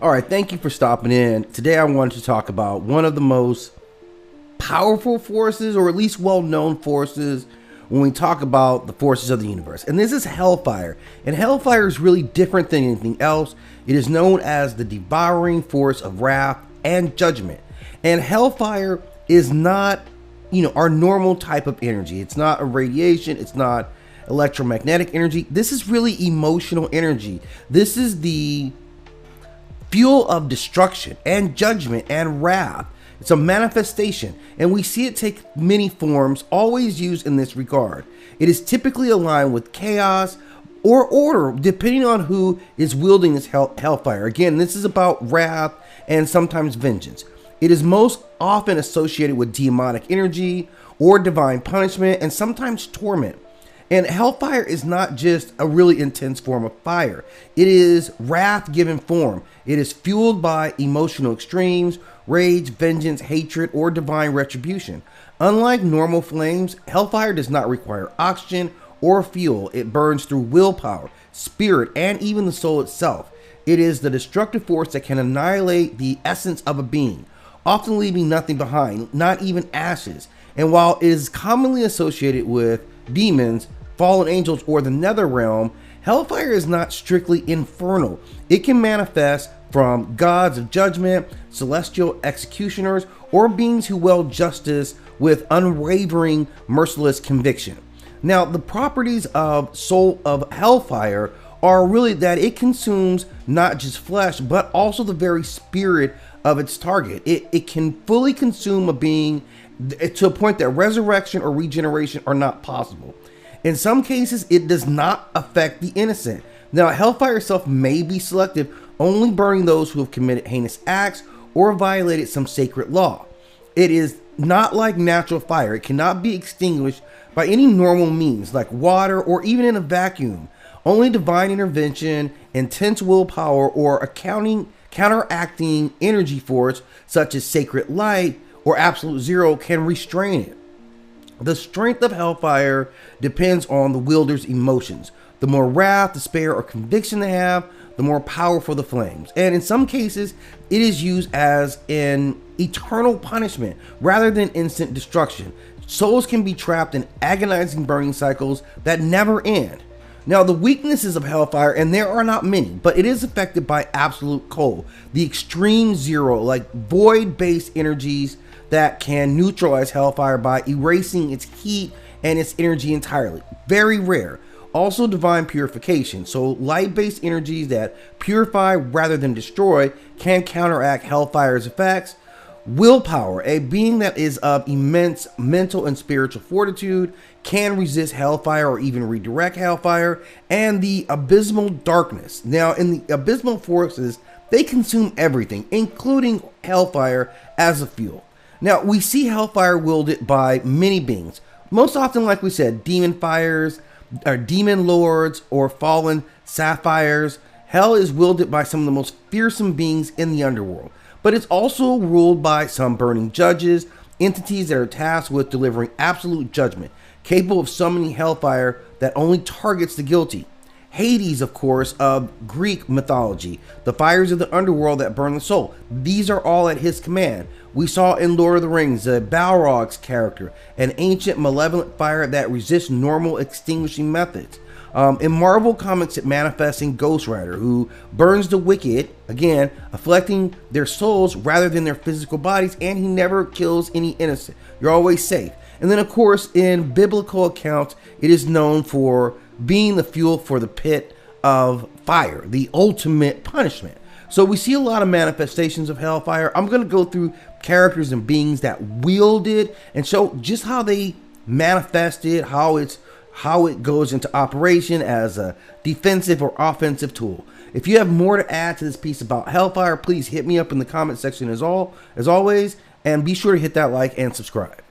All right, thank you for stopping in. Today I wanted to talk about one of the most powerful forces, or at least well-known forces, when we talk about the forces of the universe. And this is Hellfire. And Hellfire is really different than anything else. It is known as the devouring force of wrath and judgment. And Hellfire is not, our normal type of energy. It's not a radiation. It's not electromagnetic energy. This is really emotional energy. This is the fuel of destruction and judgment and wrath. It's a manifestation, and we see it take many forms, always used in this regard. It is typically aligned with chaos or order, depending on who is wielding this hellfire. Again, this is about wrath and sometimes vengeance. It is most often associated with demonic energy or divine punishment and sometimes torment. And hellfire is not just a really intense form of fire. It is wrath given form. It is fueled by emotional extremes, rage, vengeance, hatred, or divine retribution. Unlike normal flames, hellfire does not require oxygen or fuel. It burns through willpower, spirit, and even the soul itself. It is the destructive force that can annihilate the essence of a being, often leaving nothing behind, not even ashes. And while it is commonly associated with demons, fallen angels, or the nether realm, hellfire is not strictly infernal. It can manifest from gods of judgment, celestial executioners, or beings who wield justice with unwavering, merciless conviction. Now, the properties of hellfire are really that it consumes not just flesh, but also the very spirit of its target. It can fully consume a being to a point that resurrection or regeneration are not possible. In some cases, it does not affect the innocent. Now, hellfire itself may be selective, only burning those who have committed heinous acts or violated some sacred law. It is not like natural fire. It cannot be extinguished by any normal means, like water or even in a vacuum. Only divine intervention, intense willpower, or a counteracting energy force, such as sacred light or absolute zero, can restrain it. The strength of hellfire depends on the wielder's emotions. The more wrath, despair, or conviction they have, the more powerful the flames. And in some cases, it is used as an eternal punishment rather than instant destruction. Souls can be trapped in agonizing burning cycles that never end. Now, the weaknesses of hellfire, and there are not many, but it is affected by absolute cold, the extreme zero, like void-based energies that can neutralize hellfire by erasing its heat and its energy entirely. Very rare. Also, divine purification. So light-based energies that purify rather than destroy can counteract hellfire's effects. Willpower, a being that is of immense mental and spiritual fortitude, can resist hellfire or even redirect hellfire. And the abysmal darkness. Now, in the abysmal forces, they consume everything, including hellfire as a fuel. Now, we see hellfire wielded by many beings. Most often, like we said, demon fires, or demon lords, or fallen sapphires. Hell is wielded by some of the most fearsome beings in the underworld. But it's also ruled by some burning judges, entities that are tasked with delivering absolute judgment, capable of summoning hellfire that only targets the guilty. Hades, of course, of Greek mythology, the fires of the underworld that burn the soul. These are all at his command. We saw in Lord of the Rings, the Balrog's character, an ancient malevolent fire that resists normal extinguishing methods. In Marvel Comics, it manifests in Ghost Rider, who burns the wicked, again, afflicting their souls rather than their physical bodies, and he never kills any innocent. You're always safe. And then, of course, in biblical accounts, it is known for being the fuel for the pit of fire, the ultimate punishment. So we see a lot of manifestations of hellfire. I'm going to go through characters and beings that wield it and show just how they manifest it, how it goes into operation as a defensive or offensive tool. If you have more to add to this piece about hellfire, please hit me up in the comment section as always, and be sure to hit that like and subscribe.